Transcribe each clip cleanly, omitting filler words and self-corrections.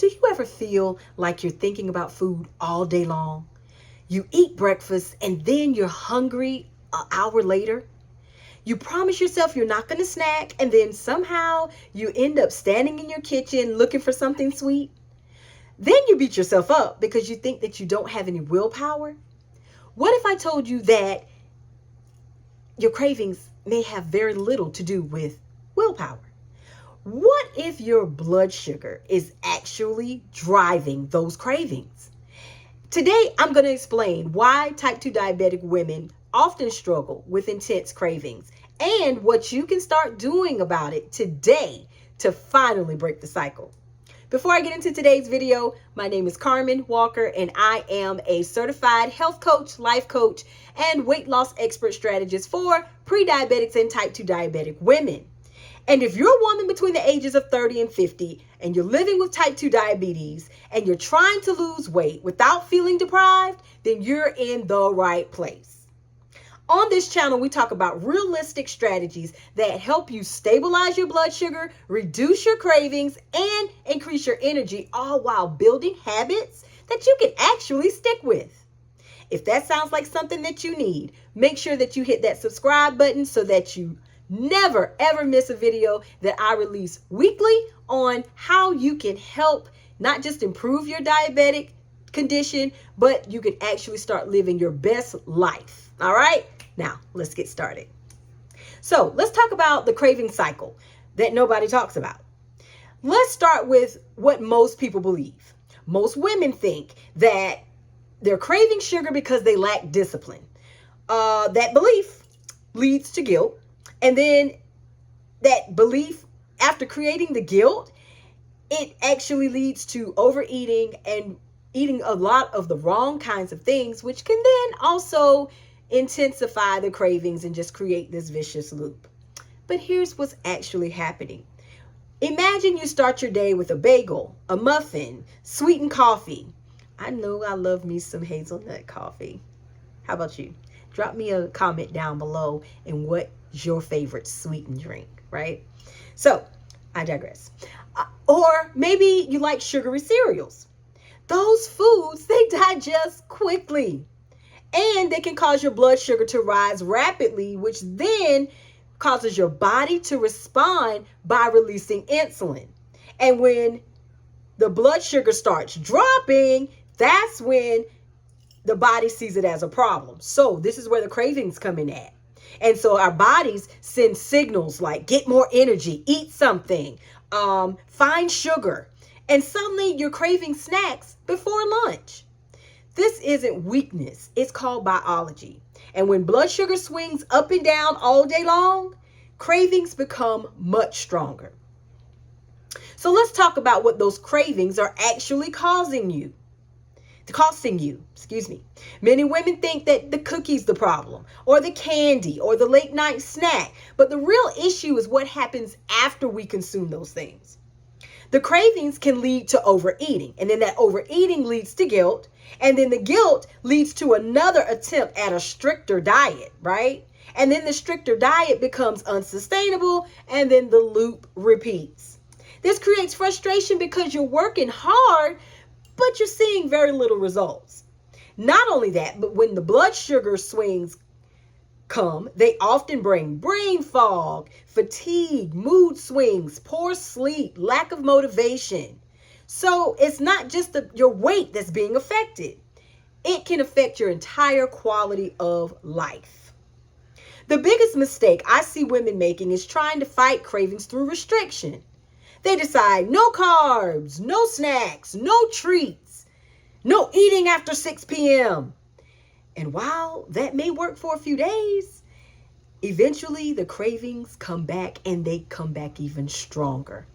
Do you ever feel like you're thinking about food all day long? You eat breakfast and then you're hungry an hour later. You promise yourself you're not going to snack, and then somehow you end up standing in your kitchen looking for something sweet. Then you beat yourself up because you think that you don't have any willpower. What if I told you that your cravings may have very little to do with willpower? What if your blood sugar is actually driving those cravings? Today, I'm going to explain why type 2 diabetic women often struggle with intense cravings and what you can start doing about it today to finally break the cycle. Before I get into today's video, my name is Carmen Walker, and I am a certified health coach, life coach, and weight loss expert strategist for pre-diabetics and type 2 diabetic women. And if you're a woman between the ages of 30 and 50 and you're living with type 2 diabetes and you're trying to lose weight without feeling deprived, then you're in the right place. On this channel, we talk about realistic strategies that help you stabilize your blood sugar, reduce your cravings, and increase your energy, all while building habits that you can actually stick with. If that sounds like something that you need, make sure that you hit that subscribe button so that you never ever miss a video that I release weekly on how you can help not just improve your diabetic condition, but you can actually start living your best life. All right, now let's get started. So let's talk about the craving cycle that nobody talks about. Let's start with what most people believe. Most women think that they're craving sugar because they lack discipline. That belief leads to guilt. And then that belief, after creating the guilt, it actually leads to overeating and eating a lot of the wrong kinds of things, which can then also intensify the cravings and just create this vicious loop. But here's what's actually happening. Imagine you start your day with a bagel, a muffin, sweetened coffee. I know I love me some hazelnut coffee. How about you? Drop me a comment down below and what your favorite sweetened drink, right? So I digress. Or maybe you like sugary cereals. Those foods, they digest quickly and they can cause your blood sugar to rise rapidly, which then causes your body to respond by releasing insulin. And when the blood sugar starts dropping, that's when the body sees it as a problem. So this is where the cravings come in at. And so our bodies send signals like get more energy, eat something, find sugar. And suddenly you're craving snacks before lunch. This isn't weakness. It's called biology. And when blood sugar swings up and down all day long, cravings become much stronger. So let's talk about what those cravings are actually costing you. Many women think that the cookie's the problem, or the candy, or the late night snack. But the real issue is what happens after we consume those things. The cravings can lead to overeating, and then that overeating leads to guilt, and then the guilt leads to another attempt at a stricter diet, right? And then the stricter diet becomes unsustainable, and then the loop repeats. This creates frustration because you're working hard, but you're seeing very little results. Not only that, but when the blood sugar swings come, they often bring brain fog, fatigue, mood swings, poor sleep, lack of motivation. So it's not just your weight that's being affected. It can affect your entire quality of life. The biggest mistake I see women making is trying to fight cravings through restriction. They decide no carbs, no snacks, no treats, no eating after 6 p.m. And while that may work for a few days, eventually the cravings come back, and they come back even stronger.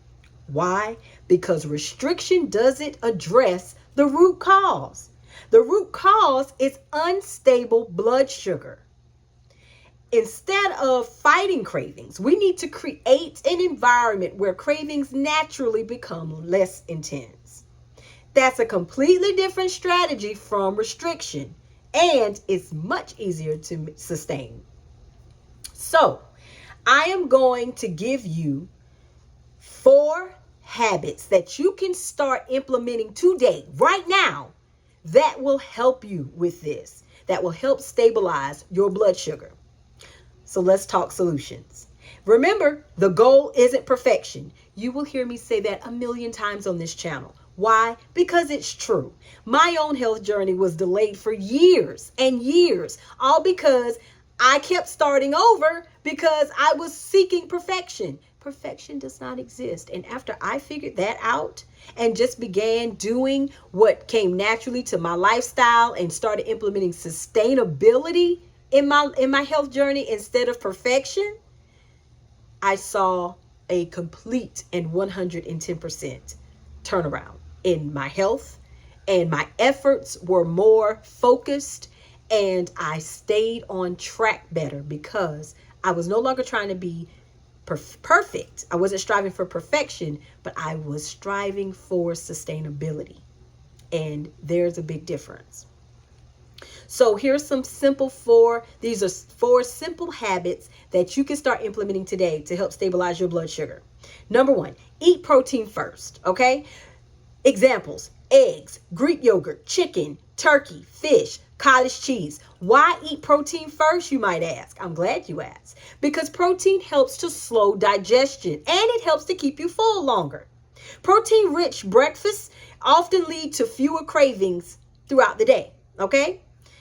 Why? Because restriction doesn't address the root cause. The root cause is unstable blood sugar. Instead of fighting cravings, we need to create an environment where cravings naturally become less intense. That's a completely different strategy from restriction, and it's much easier to sustain. So, I am going to give you 4 habits that you can start implementing today, right now, that will help you with this, that will help stabilize your blood sugar. So let's talk solutions. Remember, the goal isn't perfection. You will hear me say that a million times on this channel. Why? Because it's true. My own health journey was delayed for years and years, all because I kept starting over because I was seeking perfection. Perfection does not exist. And after I figured that out and just began doing what came naturally to my lifestyle and started implementing sustainability in my health journey instead of perfection, I saw a complete and 110% turnaround in my health, and my efforts were more focused, and I stayed on track better because I was no longer trying to be perfect. I wasn't striving for perfection, but I was striving for sustainability. And there's a big difference. So here's some these are four simple habits that you can start implementing today to help stabilize your blood sugar. Number one, eat protein first, okay? Examples: eggs, Greek yogurt, chicken, turkey, fish, cottage cheese. Why eat protein first, you might ask? I'm glad you asked. Because protein helps to slow digestion and it helps to keep you full longer. Protein-rich breakfasts often lead to fewer cravings throughout the day, okay?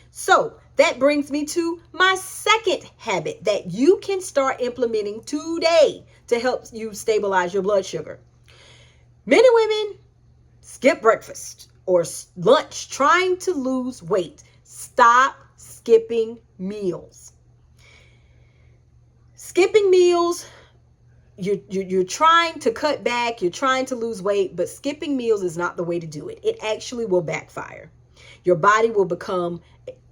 So that brings me to my second habit that you can start implementing today to help you stabilize your blood sugar. Men and women skip breakfast or lunch trying to lose weight. Stop skipping meals. Skipping meals, you're trying to cut back, you're trying to lose weight, but skipping meals is not the way to do it. It actually will backfire. Your body will become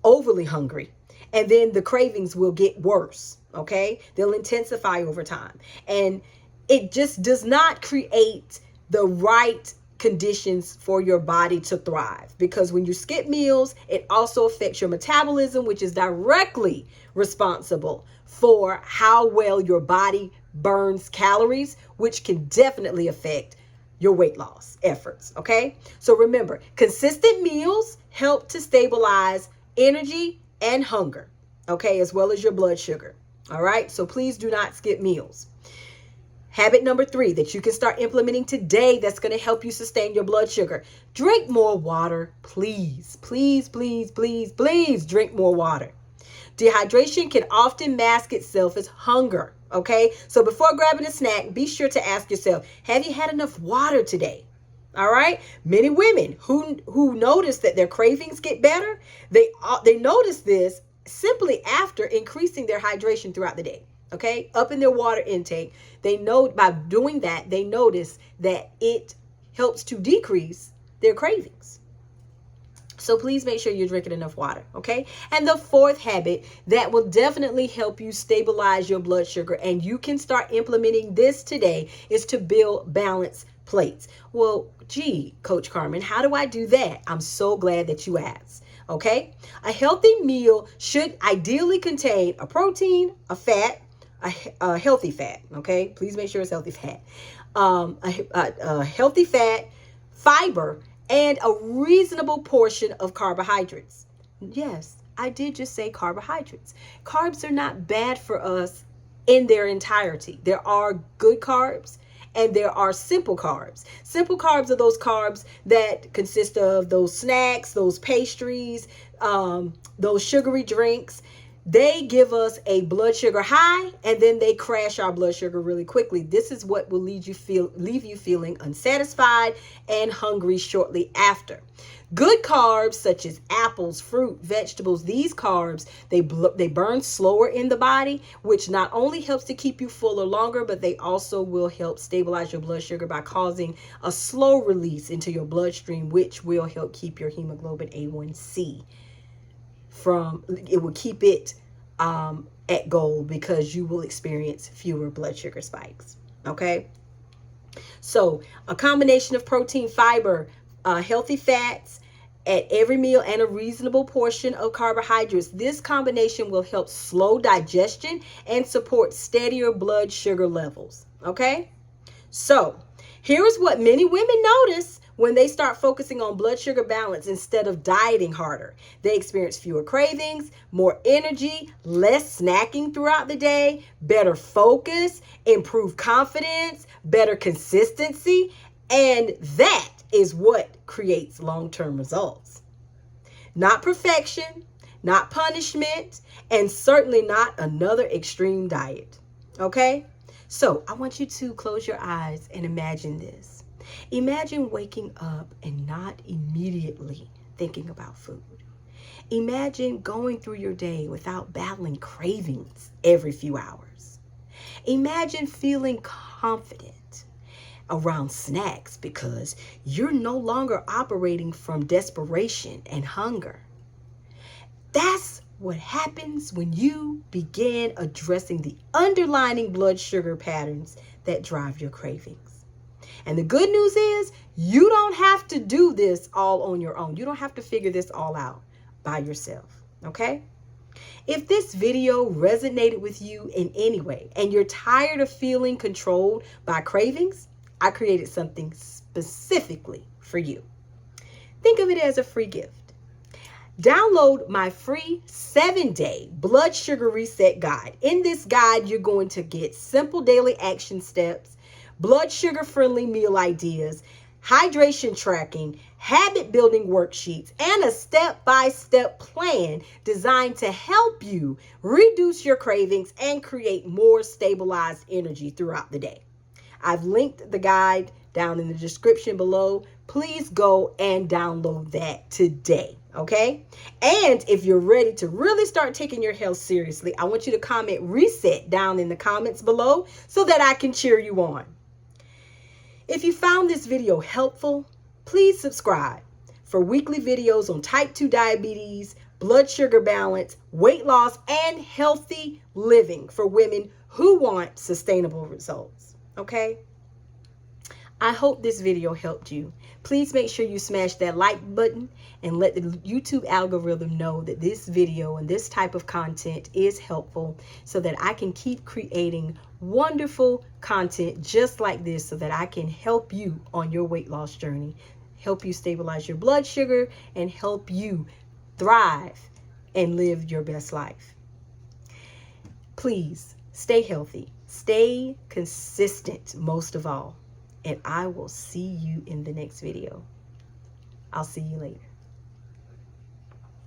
overly hungry, and then the cravings will get worse, okay? They'll intensify over time, and it just does not create the right conditions for your body to thrive, because when you skip meals, it also affects your metabolism, which is directly responsible for how well your body burns calories, which can definitely affect your weight loss efforts, okay? So remember, consistent meals help to stabilize energy and hunger, okay, as well as your blood sugar, all right? So please do not skip meals. Habit number 3 that you can start implementing today that's going to help you sustain your blood sugar. Drink more water, please. Please, please, please, please drink more water. Dehydration can often mask itself as hunger, okay? So before grabbing a snack, be sure to ask yourself, have you had enough water today? All right? Many women who notice that their cravings get better, they notice this simply after increasing their hydration throughout the day. Okay, up in their water intake, they know by doing that, they notice that it helps to decrease their cravings. So please make sure you're drinking enough water, okay? And the fourth habit that will definitely help you stabilize your blood sugar, and you can start implementing this today, is to build balanced plates. Well, gee, Coach Carmen, how do I do that? I'm so glad that you asked. Okay, a healthy meal should ideally contain a protein, a fat, a healthy fat, okay? Please make sure it's healthy fat. A healthy fat, fiber, and a reasonable portion of carbohydrates. Yes, I did just say carbohydrates. Carbs are not bad for us in their entirety. There are good carbs and there are simple carbs. Simple carbs are those carbs that consist of those snacks, those pastries, those sugary drinks. They give us a blood sugar high, and then they crash our blood sugar really quickly. This is what will leave you feeling unsatisfied and hungry shortly after. Good carbs such as apples, fruit, vegetables, these carbs, they burn slower in the body, which not only helps to keep you fuller longer, but they also will help stabilize your blood sugar by causing a slow release into your bloodstream, which will help keep your hemoglobin A1C it will keep it at goal, because you will experience fewer blood sugar spikes. Okay, so a combination of protein, fiber, healthy fats at every meal, and a reasonable portion of carbohydrates. This combination will help slow digestion and support steadier blood sugar levels. Okay, so Here is what many women notice when they start focusing on blood sugar balance instead of dieting harder. They experience fewer cravings, more energy, less snacking throughout the day, better focus, improved confidence, better consistency, and that is what creates long-term results. Not perfection, not punishment, and certainly not another extreme diet. Okay? So I want you to close your eyes and imagine this. Imagine waking up and not immediately thinking about food. Imagine going through your day without battling cravings every few hours. Imagine feeling confident around snacks because you're no longer operating from desperation and hunger. That's what happens when you begin addressing the underlying blood sugar patterns that drive your cravings. And the good news is you don't have to do this all on your own. You don't have to figure this all out by yourself, okay? If this video resonated with you in any way and you're tired of feeling controlled by cravings, I created something specifically for you. Think of it as a free gift. Download my free 7-day blood sugar reset guide. In this guide, you're going to get simple daily action steps, blood sugar friendly meal ideas, hydration tracking, habit building worksheets, and a step-by-step plan designed to help you reduce your cravings and create more stabilized energy throughout the day. I've linked the guide down in the description below. Please go and download that today, okay? And if you're ready to really start taking your health seriously, I want you to comment reset down in the comments below so that I can cheer you on. If you found this video helpful, please subscribe for weekly videos on type 2 diabetes, blood sugar balance, weight loss, and healthy living for women who want sustainable results. Okay? I hope this video helped you. Please make sure you smash that like button and let the YouTube algorithm know that this video and this type of content is helpful so that I can keep creating wonderful content just like this so that I can help you on your weight loss journey, help you stabilize your blood sugar, and help you thrive and live your best life. Please stay healthy, stay consistent most of all. And I will see you in the next video. I'll see you later.